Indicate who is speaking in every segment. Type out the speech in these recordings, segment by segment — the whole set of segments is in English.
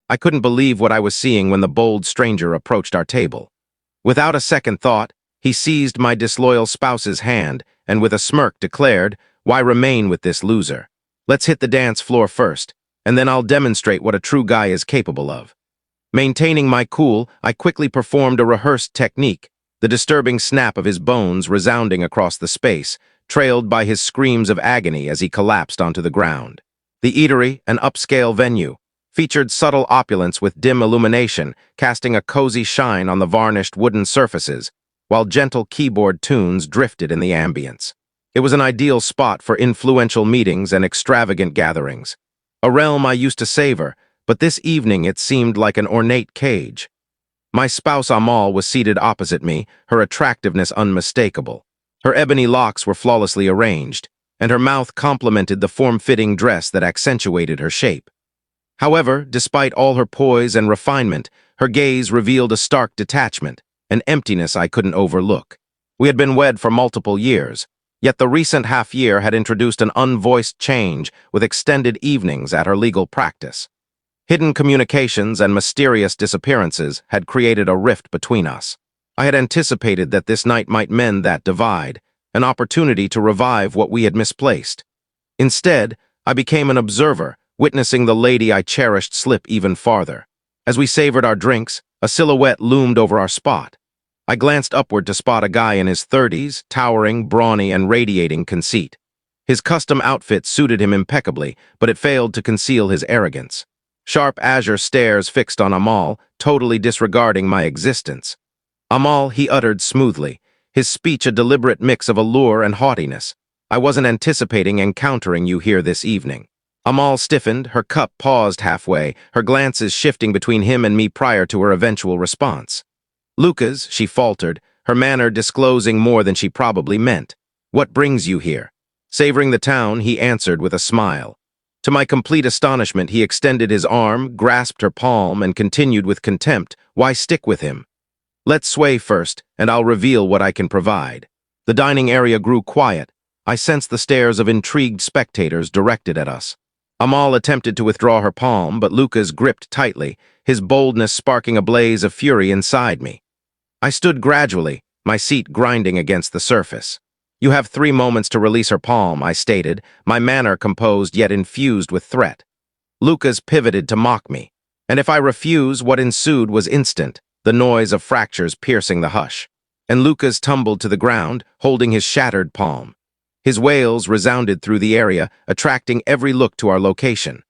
Speaker 1: I couldn't believe what I was seeing when the bold stranger approached our table. Without a second thought, he seized my disloyal spouse's hand and with a smirk declared, "Why remain with this loser? Let's hit the dance floor first, and then I'll demonstrate what a true guy is capable of." Maintaining my cool, I quickly performed a rehearsed technique, the disturbing snap of his bones resounding across the space, trailed by his screams of agony as he collapsed onto the ground. The eatery, an upscale venue, featured subtle opulence with dim illumination, casting a cozy shine on the varnished wooden surfaces, while gentle keyboard tunes drifted in the ambience. It was an ideal spot for influential meetings and extravagant gatherings. A realm I used to savor, but this evening it seemed like an ornate cage. My spouse Amal was seated opposite me, her attractiveness unmistakable. Her ebony locks were flawlessly arranged, and her mouth complemented the form-fitting dress that accentuated her shape. However, despite all her poise and refinement, her gaze revealed a stark detachment, an emptiness I couldn't overlook. We had been wed for multiple years, yet the recent half-year had introduced an unvoiced change with extended evenings at her legal practice. Hidden communications and mysterious disappearances had created a rift between us. I had anticipated that this night might mend that divide, an opportunity to revive what we had misplaced. Instead, I became an observer, witnessing the lady I cherished slip even farther. As we savored our drinks, a silhouette loomed over our spot. I glanced upward to spot a guy in his 30s, towering, brawny, and radiating conceit. His custom outfit suited him impeccably, but it failed to conceal his arrogance. Sharp azure stares fixed on Amal, totally disregarding my existence. "Amal," he uttered smoothly, his speech a deliberate mix of allure and haughtiness. "I wasn't anticipating encountering you here this evening." Amal stiffened, her cup paused halfway, her glances shifting between him and me prior to her eventual response. "Lucas," she faltered, her manner disclosing more than she probably meant. "What brings you here?" Savoring the town, he answered with a smile. To my complete astonishment, he extended his arm, grasped her palm, and continued with contempt, "Why stick with him? Let's sway first, and I'll reveal what I can provide." The dining area grew quiet. I sensed the stares of intrigued spectators directed at us. Amal attempted to withdraw her palm, but Lucas gripped tightly, his boldness sparking a blaze of fury inside me. I stood gradually, my seat grinding against the surface. "You have 3 moments to release her palm," I stated, my manner composed yet infused with threat. Lucas pivoted to mock me, and if I refuse, what ensued was instant, the noise of fractures piercing the hush. And Lucas tumbled to the ground, holding his shattered palm. His wails resounded through the area, attracting every look to our location.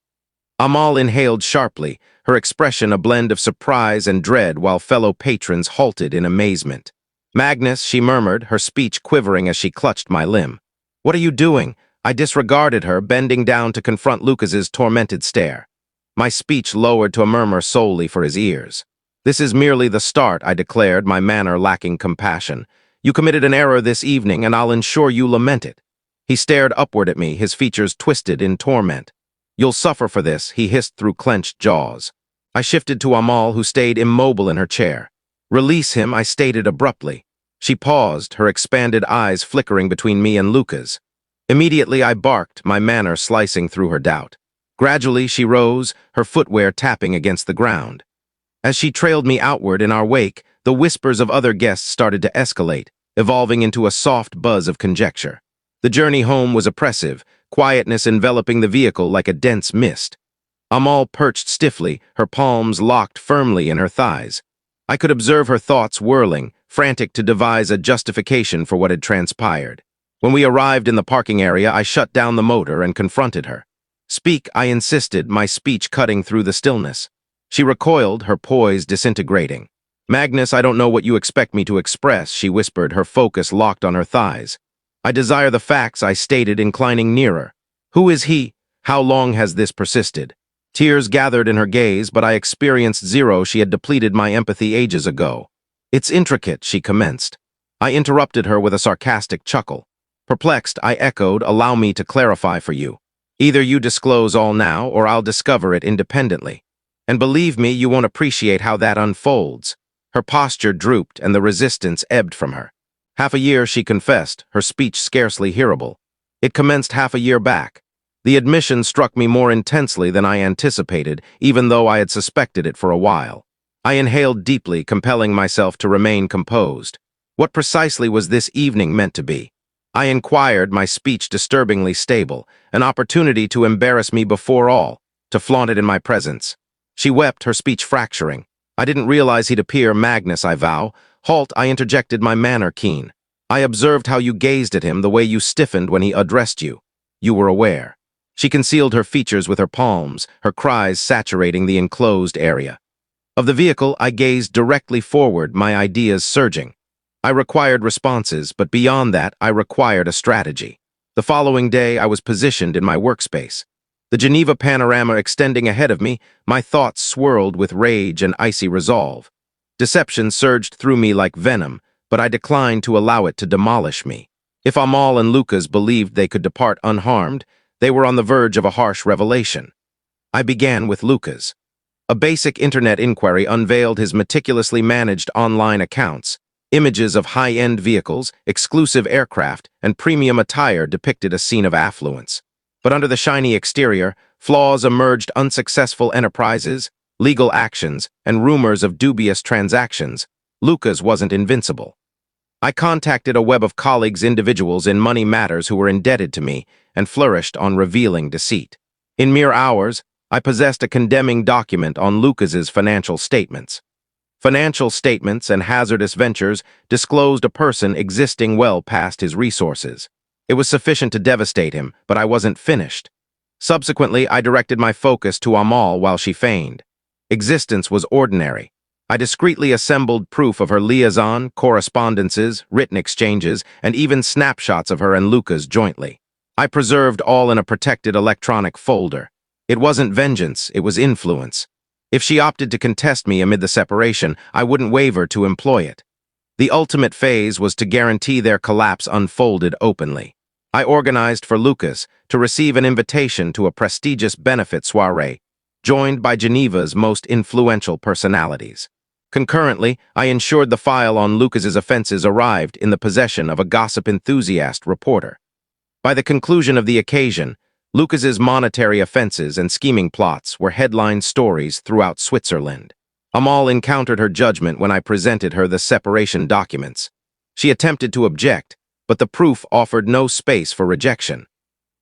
Speaker 1: Amal inhaled sharply, her expression a blend of surprise and dread while fellow patrons halted in amazement. "Magnus," she murmured, her speech quivering as she clutched my limb. "What are you doing?" I disregarded her, bending down to confront Lucas's tormented stare. My speech lowered to a murmur solely for his ears. "This is merely the start," I declared, my manner lacking compassion. "You committed an error this evening, and I'll ensure you lament it." He stared upward at me, his features twisted in torment. "You'll suffer for this," he hissed through clenched jaws. I shifted to Amal, who stayed immobile in her chair. "Release him," I stated abruptly. She paused, her expanded eyes flickering between me and Lucas. Immediately I barked, my manner slicing through her doubt. Gradually she rose, her footwear tapping against the ground. As she trailed me outward in our wake, the whispers of other guests started to escalate, evolving into a soft buzz of conjecture. The journey home was oppressive, quietness enveloping the vehicle like a dense mist. Amal perched stiffly, her palms locked firmly in her thighs. I could observe her thoughts whirling, frantic to devise a justification for what had transpired. When we arrived in the parking area, I shut down the motor and confronted her. "Speak," I insisted, my speech cutting through the stillness. She recoiled, her poise disintegrating. "Magnus, I don't know what you expect me to express," she whispered, her focus locked on her thighs. "I desire the facts," I stated, inclining nearer. "Who is he? How long has this persisted?" Tears gathered in her gaze, but I experienced zero. She had depleted my empathy ages ago. "It's intricate," she commenced. I interrupted her with a sarcastic chuckle. Perplexed, I echoed, "Allow me to clarify for you. Either you disclose all now, or I'll discover it independently. And believe me, you won't appreciate how that unfolds." Her posture drooped, and the resistance ebbed from her. "Half a year," she confessed, her speech scarcely hearable. "It commenced half a year back. The admission struck me more intensely than I anticipated, even though I had suspected it for a while. I inhaled deeply, compelling myself to remain composed. What precisely was this evening meant to be? I inquired, my speech disturbingly stable, an opportunity to embarrass me before all, to flaunt it in my presence. She wept, her speech fracturing. I didn't realize he'd appear, Magnus, I vow. Halt, I interjected, my manner keen. I observed how you gazed at him, the way you stiffened when he addressed you. You were aware. She concealed her features with her palms, her cries saturating the enclosed area. Of the vehicle, I gazed directly forward, my ideas surging. I required responses, but beyond that, I required a strategy. The following day, I was positioned in my workspace. The Geneva panorama extending ahead of me, my thoughts swirled with rage and icy resolve. Deception surged through me like venom, but I declined to allow it to demolish me. If Amal and Lucas believed they could depart unharmed, they were on the verge of a harsh revelation. I began with Lucas. A basic internet inquiry unveiled his meticulously managed online accounts. Images of high-end vehicles, exclusive aircraft, and premium attire depicted a scene of affluence. But under the shiny exterior, flaws emerged: unsuccessful enterprises, legal actions, and rumors of dubious transactions. Lucas wasn't invincible. I contacted a web of colleagues, individuals in money matters who were indebted to me, and flourished on revealing deceit. In mere hours, I possessed a condemning document on Lucas's financial statements. Financial statements and hazardous ventures disclosed a person existing well past his resources. It was sufficient to devastate him, but I wasn't finished. Subsequently, I directed my focus to Amal while she feigned. Existence was ordinary. I discreetly assembled proof of her liaison, correspondences, written exchanges, and even snapshots of her and Lucas jointly. I preserved all in a protected electronic folder. It wasn't vengeance, it was influence. If she opted to contest me amid the separation, I wouldn't waver to employ it. The ultimate phase was to guarantee their collapse unfolded openly. I organized for Lucas to receive an invitation to a prestigious benefit soiree, joined by Geneva's most influential personalities. Concurrently, I ensured the file on Lucas's offenses arrived in the possession of a gossip enthusiast reporter. By the conclusion of the occasion, Lucas's monetary offenses and scheming plots were headline stories throughout Switzerland. Amal encountered her judgment when I presented her the separation documents. She attempted to object, but the proof offered no space for rejection.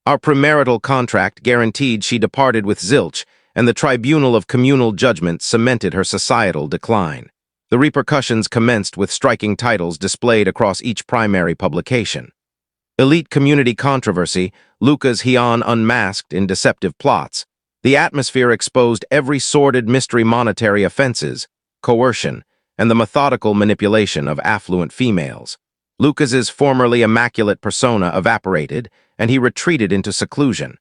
Speaker 1: Our premarital contract guaranteed she departed with zilch, and the tribunal of communal judgment cemented her societal decline. The repercussions commenced with striking titles displayed across each primary publication. Elite community controversy, Lucas Hyun unmasked in deceptive plots. The atmosphere exposed every sordid mystery: monetary offenses, coercion, and the methodical manipulation of affluent females. Lucas's formerly immaculate persona evaporated, and he retreated into seclusion.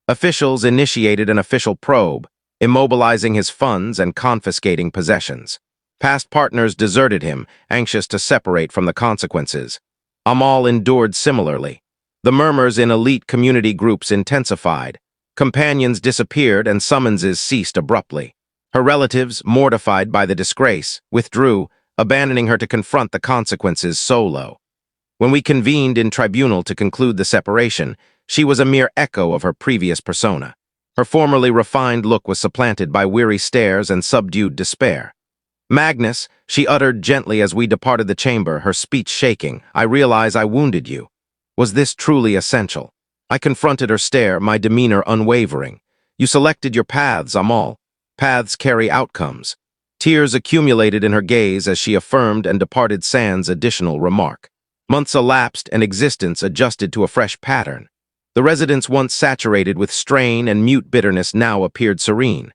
Speaker 1: Officials initiated an official probe, immobilizing his funds and confiscating possessions. Past partners deserted him, anxious to separate from the consequences. Amal endured similarly. The murmurs in elite community groups intensified. Companions disappeared and summonses ceased abruptly. Her relatives, mortified by the disgrace, withdrew, abandoning her to confront the consequences solo. When we convened in tribunal to conclude the separation, she was a mere echo of her previous persona. Her formerly refined look was supplanted by weary stares and subdued despair. "Magnus," she uttered gently as we departed the chamber, her speech shaking, "I realize I wounded you." Was this truly essential? I confronted her stare, my demeanor unwavering. "You selected your paths, Amal. Paths carry outcomes." Tears accumulated in her gaze as she affirmed and departed sans additional remark. Months elapsed and existence adjusted to a fresh pattern. The residence once saturated with strain and mute bitterness now appeared serene.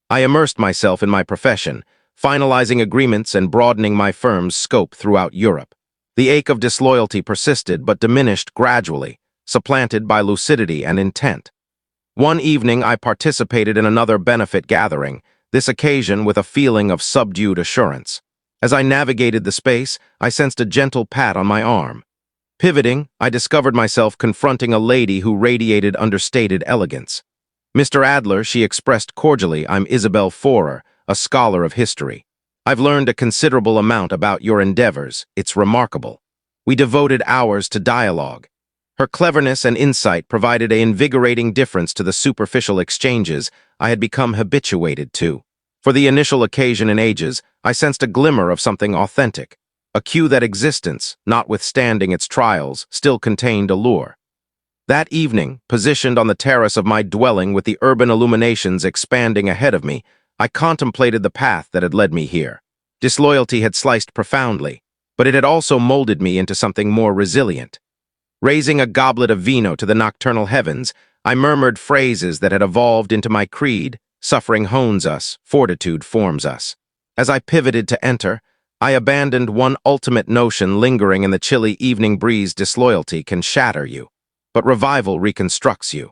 Speaker 1: I immersed myself in my profession, finalizing agreements and broadening my firm's scope throughout Europe. The ache of disloyalty persisted but diminished gradually, supplanted by lucidity and intent. One evening I participated in another benefit gathering, this occasion with a feeling of subdued assurance. As I navigated the space, I sensed a gentle pat on my arm. Pivoting, I discovered myself confronting a lady who radiated understated elegance. "Mr. Adler," she expressed cordially, "I'm Isabel Forer, a scholar of history. I've learned a considerable amount about your endeavors. It's remarkable." We devoted hours to dialogue. Her cleverness and insight provided an invigorating difference to the superficial exchanges I had become habituated to. For the initial occasion in ages, I sensed a glimmer of something authentic, a cue that existence, notwithstanding its trials, still contained allure. That evening, positioned on the terrace of my dwelling with the urban illuminations expanding ahead of me, I contemplated the path that had led me here. Disloyalty had sliced profoundly, but it had also molded me into something more resilient. Raising a goblet of vino to the nocturnal heavens, I murmured phrases that had evolved into my creed: suffering hones us, fortitude forms us. As I pivoted to enter, I abandoned one ultimate notion lingering in the chilly evening breeze: disloyalty can shatter you, but revival reconstructs you.